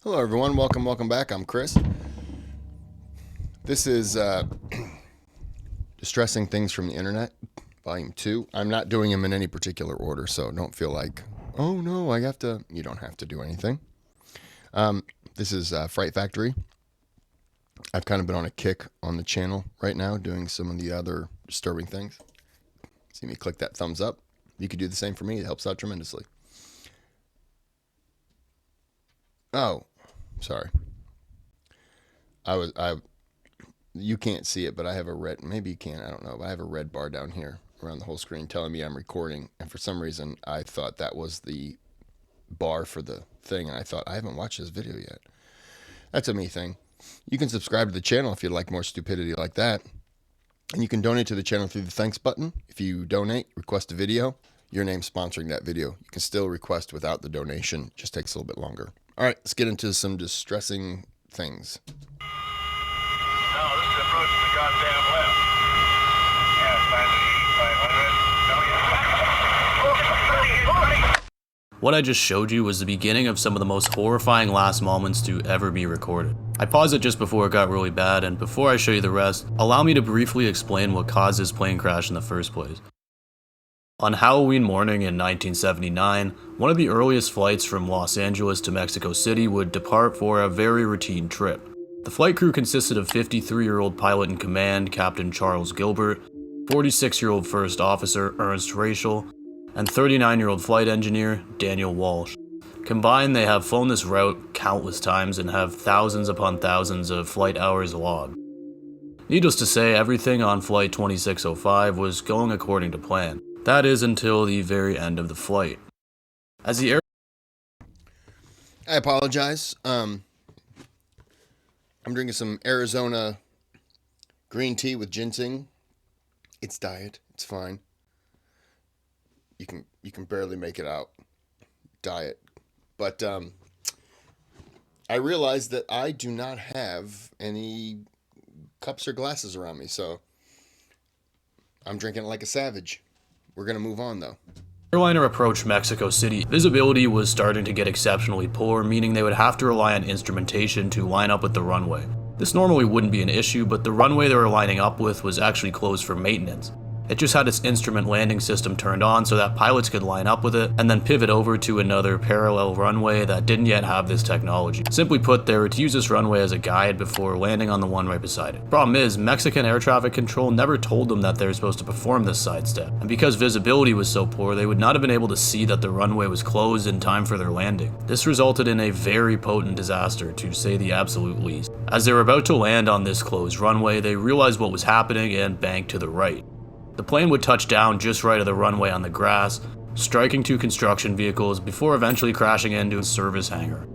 Hello everyone, welcome back. I'm Kris. This is Distressing Things from the Internet, Volume 2. I'm not doing them in any particular order, so don't feel like, oh no, I have to. You don't have to do anything. This is Fright Factory. I've kind of been on a kick on the channel right now, doing some of the other disturbing things. See me click that thumbs up. You could do the same for me. It helps out tremendously. Oh, sorry. You can't see it, but I have a red, maybe you can, I don't know, but I have a red bar down here around the whole screen telling me I'm recording. And for some reason, I thought that was the bar for the thing. And I thought, I haven't watched this video yet. That's a me thing. You can subscribe to the channel if you'd like more stupidity like that. And you can donate to the channel through the thanks button. If you donate, request a video, your name's sponsoring that video. You can still request without the donation. It just takes a little bit longer. All right, let's get into some distressing things. No, this is approaching the goddamn left. Yeah, sign the 500. What I just showed you was the beginning of some of the most horrifying last moments to ever be recorded. I paused it just before it got really bad, and before I show you the rest, allow me to briefly explain what caused this plane crash in the first place. On Halloween morning in 1979, one of the earliest flights from Los Angeles to Mexico City would depart for a very routine trip. The flight crew consisted of 53-year-old pilot in command, Captain Charles Gilbert, 46-year-old first officer Ernst Rachel, and 39-year-old flight engineer Daniel Walsh. Combined, they have flown this route countless times and have thousands upon thousands of flight hours logged. Needless to say, everything on Flight 2605 was going according to plan. That is until the very end of the flight. I apologize. I'm drinking some Arizona green tea with ginseng. It's diet. It's fine. You can barely make it out. Diet. But I realized that I do not have any cups or glasses around me, so I'm drinking it like a savage. We're going to move on, though. Airliner approached Mexico City. Visibility was starting to get exceptionally poor, meaning they would have to rely on instrumentation to line up with the runway. This normally wouldn't be an issue, but the runway they were lining up with was actually closed for maintenance. It just had its instrument landing system turned on so that pilots could line up with it and then pivot over to another parallel runway that didn't yet have this technology. Simply put, they were to use this runway as a guide before landing on the one right beside it. Problem is, Mexican air traffic control never told them that they were supposed to perform this sidestep, and because visibility was so poor, they would not have been able to see that the runway was closed in time for their landing. This resulted in a very potent disaster, to say the absolute least. As they were about to land on this closed runway, they realized what was happening and banked to the right. The plane would touch down just right of the runway on the grass, striking two construction vehicles before eventually crashing into a service hangar.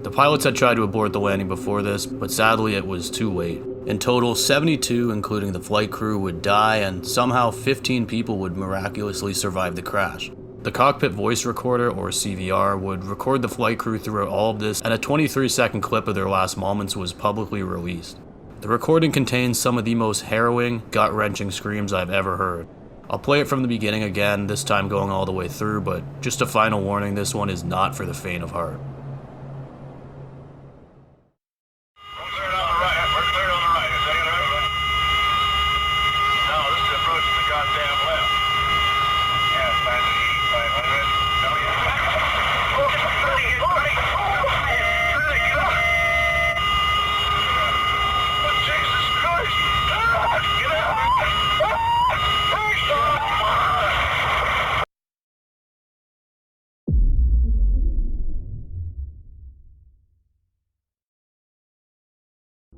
The pilots had tried to abort the landing before this, but sadly it was too late. In total, 72, including the flight crew, would die, and somehow 15 people would miraculously survive the crash. The cockpit voice recorder, or CVR, would record the flight crew throughout all of this, and a 23-second clip of their last moments was publicly released. The recording contains some of the most harrowing, gut-wrenching screams I've ever heard. I'll play it from the beginning again, this time going all the way through, but just a final warning, this one is not for the faint of heart. We're cleared on the right. We're cleared on the right. Is that right? No, this is approaching the goddamn left. Yeah, sign the 500. No, yeah. Jesus Christ! Get out!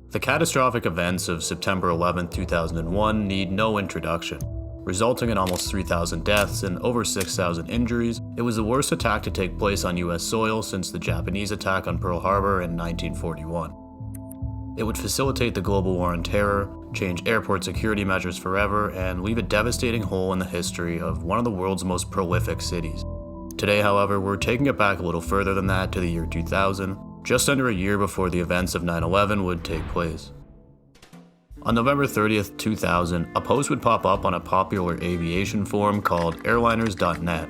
The catastrophic events of September 11, 2001 need no introduction. Resulting in almost 3,000 deaths and over 6,000 injuries, it was the worst attack to take place on US soil since the Japanese attack on Pearl Harbor in 1941. It would facilitate the global war on terror, change airport security measures forever, and leave a devastating hole in the history of one of the world's most prolific cities. Today, however, we're taking it back a little further than that to the year 2000, just under a year before the events of 9/11 would take place. On November 30th, 2000, a post would pop up on a popular aviation forum called airliners.net.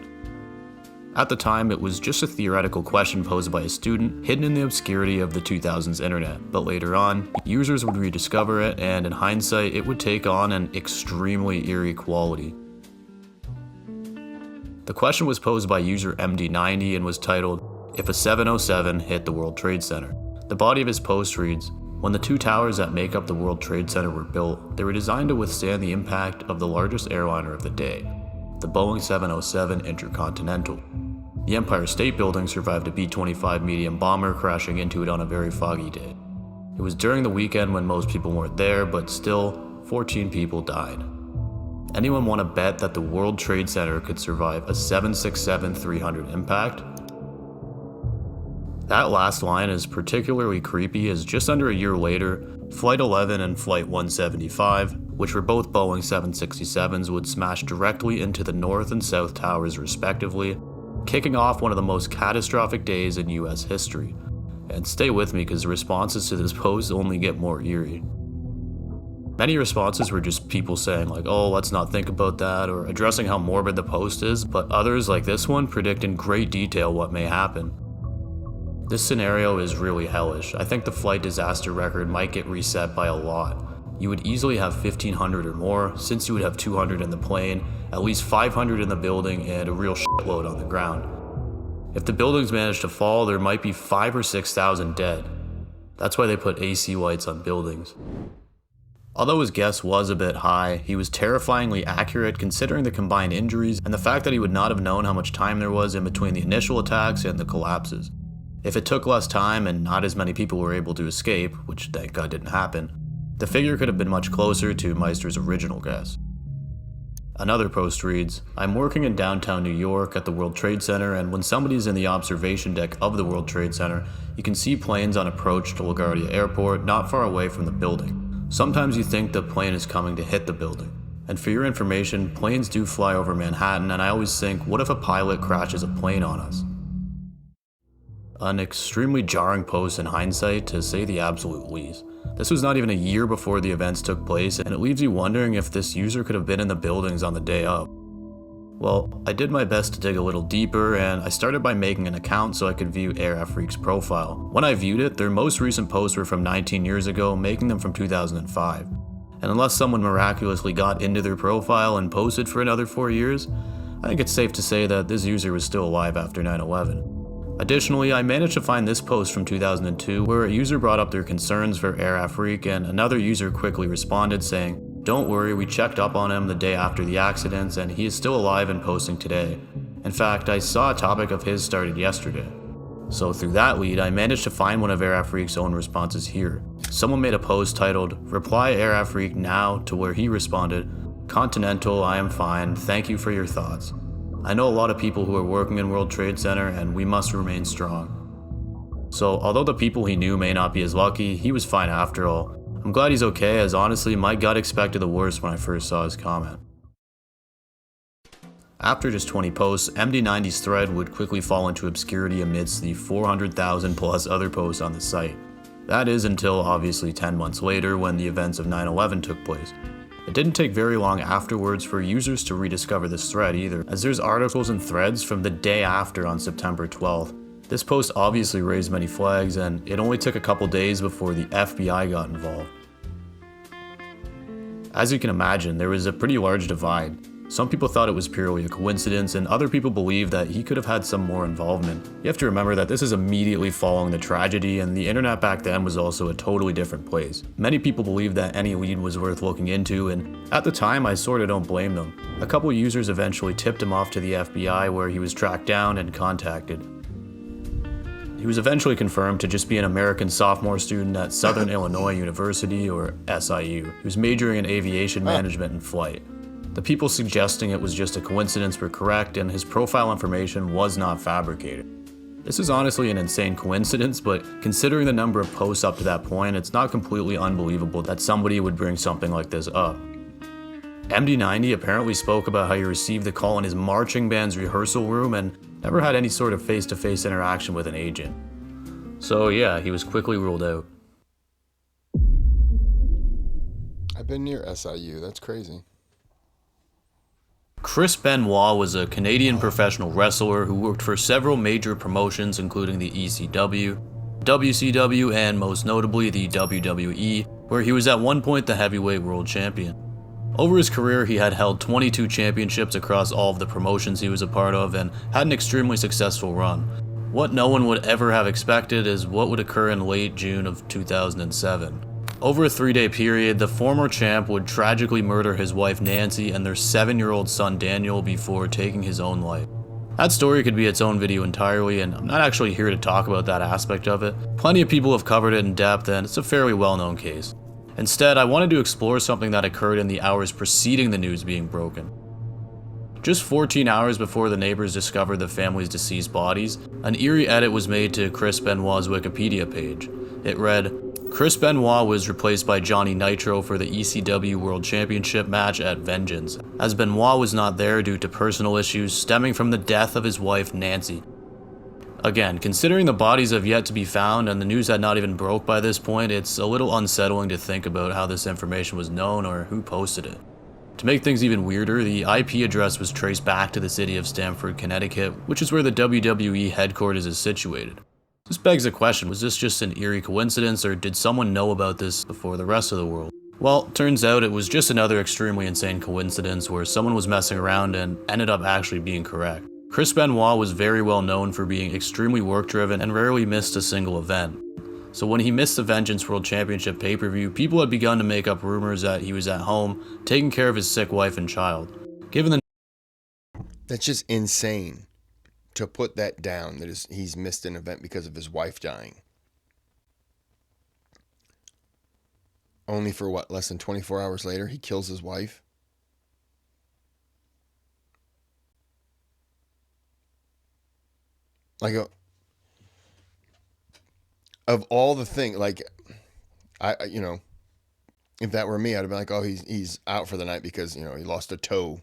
At the time, it was just a theoretical question posed by a student, hidden in the obscurity of the 2000s internet. But later on, users would rediscover it, and in hindsight, it would take on an extremely eerie quality. The question was posed by user MD90 and was titled, "If a 707 hit the World Trade Center." The body of his post reads, "When the two towers that make up the World Trade Center were built, they were designed to withstand the impact of the largest airliner of the day, the Boeing 707 Intercontinental. The Empire State Building survived a B-25 medium bomber crashing into it on a very foggy day. It was during the weekend when most people weren't there, but still, 14 people died. Anyone want to bet that the World Trade Center could survive a 767-300 impact?" That last line is particularly creepy as just under a year later, Flight 11 and Flight 175, which were both Boeing 767s, would smash directly into the North and South Towers respectively, kicking off one of the most catastrophic days in US history. And stay with me because the responses to this post only get more eerie. Many responses were just people saying like, "Oh, let's not think about that," or addressing how morbid the post is, but others like this one predict in great detail what may happen. This scenario is really hellish. I think the flight disaster record might get reset by a lot. You would easily have 1,500 or more, since you would have 200 in the plane, at least 500 in the building, and a real shitload on the ground. If the buildings manage to fall, there might be 5,000 or 6,000 dead. That's why they put AC lights on buildings. Although his guess was a bit high, he was terrifyingly accurate considering the combined injuries and the fact that he would not have known how much time there was in between the initial attacks and the collapses. If it took less time and not as many people were able to escape, which thank God didn't happen, the figure could have been much closer to Meister's original guess. Another post reads, "I'm working in downtown New York at the World Trade Center, and when somebody's in the observation deck of the World Trade Center, you can see planes on approach to LaGuardia Airport not far away from the building. Sometimes you think the plane is coming to hit the building. And for your information, planes do fly over Manhattan, and I always think, what if a pilot crashes a plane on us?" An extremely jarring post in hindsight, to say the absolute least. This was not even a year before the events took place, and it leaves you wondering if this user could have been in the buildings on the day of. Well, I did my best to dig a little deeper, and I started by making an account so I could view AirFreak's profile. When I viewed it, their most recent posts were from 19 years ago, making them from 2005. And unless someone miraculously got into their profile and posted for another 4 years, I think it's safe to say that this user was still alive after 9/11. Additionally, I managed to find this post from 2002 where a user brought up their concerns for AirFreak, and another user quickly responded saying, "Don't worry, we checked up on him the day after the accidents and he is still alive and posting today. In fact, I saw a topic of his started yesterday." So through that lead, I managed to find one of AirFreak's own responses here. Someone made a post titled, "Reply AirFreak now," to where he responded, "Continental, I am fine, thank you for your thoughts. I know a lot of people who are working in World Trade Center and we must remain strong." So although the people he knew may not be as lucky, he was fine after all. I'm glad he's okay, as honestly my gut expected the worst when I first saw his comment. After just 20 posts, MD90's thread would quickly fall into obscurity amidst the 400,000 plus other posts on the site. That is until obviously 10 months later when the events of 9/11 took place. It didn't take very long afterwards for users to rediscover this thread either, as there's articles and threads from the day after on September 12th. This post obviously raised many flags, and it only took a couple days before the FBI got involved. As you can imagine, there was a pretty large divide. Some people thought it was purely a coincidence, and other people believed that he could have had some more involvement. You have to remember that this is immediately following the tragedy, and the internet back then was also a totally different place. Many people believed that any lead was worth looking into, and at the time I sorta don't blame them. A couple users eventually tipped him off to the FBI, where he was tracked down and contacted. He was eventually confirmed to just be an American sophomore student at Southern Illinois University, or SIU. He was majoring in aviation management and flight. The people suggesting it was just a coincidence were correct, and his profile information was not fabricated. This is honestly an insane coincidence, but considering the number of posts up to that point, it's not completely unbelievable that somebody would bring something like this up. MD90 apparently spoke about how he received the call in his marching band's rehearsal room and never had any sort of face-to-face interaction with an agent. So yeah, he was quickly ruled out. I've been near SIU. That's crazy. Kris Benoit was a Canadian professional wrestler who worked for several major promotions including the ECW, WCW, and most notably the WWE, where he was at one point the heavyweight world champion. Over his career, he had held 22 championships across all of the promotions he was a part of and had an extremely successful run. What no one would ever have expected is what would occur in late June of 2007. Over a 3-day period, the former champ would tragically murder his wife Nancy and their 7-year-old son Daniel before taking his own life. That story could be its own video entirely, and I'm not actually here to talk about that aspect of it. Plenty of people have covered it in depth, and it's a fairly well-known case. Instead, I wanted to explore something that occurred in the hours preceding the news being broken. Just 14 hours before the neighbors discovered the family's deceased bodies, an eerie edit was made to Kris Benoit's Wikipedia page. It read, Kris Benoit was replaced by Johnny Nitro for the ECW World Championship match at Vengeance, as Benoit was not there due to personal issues stemming from the death of his wife Nancy. Again, considering the bodies have yet to be found and the news had not even broke by this point, it's a little unsettling to think about how this information was known or who posted it. To make things even weirder, the IP address was traced back to the city of Stamford, Connecticut, which is where the WWE headquarters is situated. This begs the question, was this just an eerie coincidence, or did someone know about this before the rest of the world? Well, turns out it was just another extremely insane coincidence where someone was messing around and ended up actually being correct. Kris Benoit was very well known for being extremely work-driven and rarely missed a single event. So when he missed the Vengeance World Championship pay-per-view, people had begun to make up rumors that he was at home, taking care of his sick wife and child. Given the That's just insane to put that down, that he's missed an event because of his wife dying. Only for what, less than 24 hours later, he kills his wife? Like, of all the things, like, if that were me, I'd have been like, oh, he's out for the night because, he lost a toe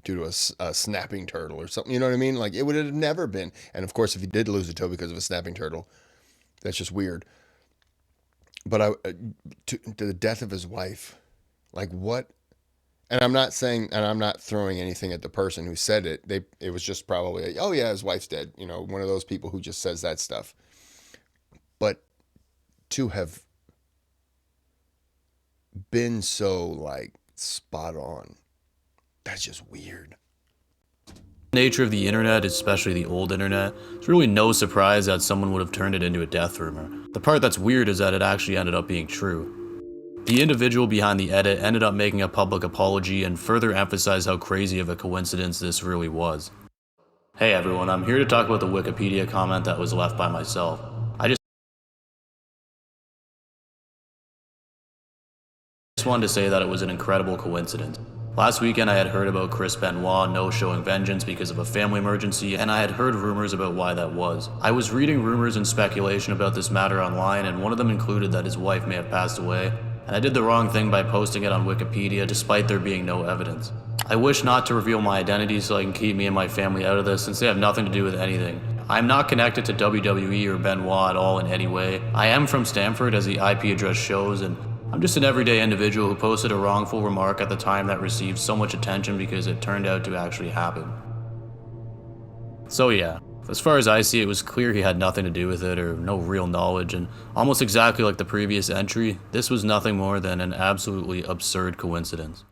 due to a snapping turtle or something. You know what I mean? Like, it would have never been. And of course, if he did lose a toe because of a snapping turtle, that's just weird. But to the death of his wife, like, what? And I'm not saying, and I'm not throwing anything at the person who said it. It was just probably, like, oh yeah, his wife's dead. One of those people who just says that stuff. But to have been so, like, spot on, that's just weird. nature of the internet, especially the old internet, it's really no surprise that someone would have turned it into a death rumor. The part that's weird is that it actually ended up being true. The individual behind the edit ended up making a public apology and further emphasized how crazy of a coincidence this really was. Hey everyone, I'm here to talk about the Wikipedia comment that was left by myself. I just wanted to say that it was an incredible coincidence. Last weekend I had heard about Kris Benoit no-showing Vengeance because of a family emergency, and I had heard rumors about why that was. I was reading rumors and speculation about this matter online, and one of them included that his wife may have passed away, and I did the wrong thing by posting it on Wikipedia despite there being no evidence. I wish not to reveal my identity so I can keep me and my family out of this since they have nothing to do with anything. I'm not connected to WWE or Benoit at all in any way. I am from Stamford as the IP address shows, and I'm just an everyday individual who posted a wrongful remark at the time that received so much attention because it turned out to actually happen. So yeah, as far as I see, it was clear he had nothing to do with it or no real knowledge, and almost exactly like the previous entry, this was nothing more than an absolutely absurd coincidence.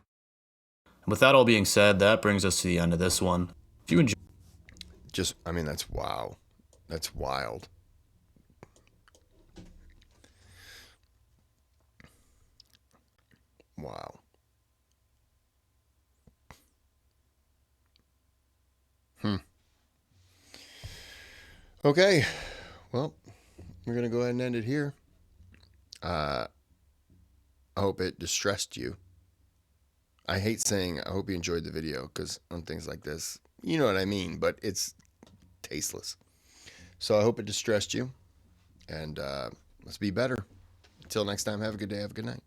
And with that all being said, that brings us to the end of this one. If you enjoyed, That's wow. That's wild. Wow. Okay. Well, we're going to go ahead and end it here. I hope it distressed you. I hate saying I hope you enjoyed the video because on things like this, you know what I mean, but it's tasteless. So I hope it distressed you, and let's be better. Until next time, have a good day, have a good night.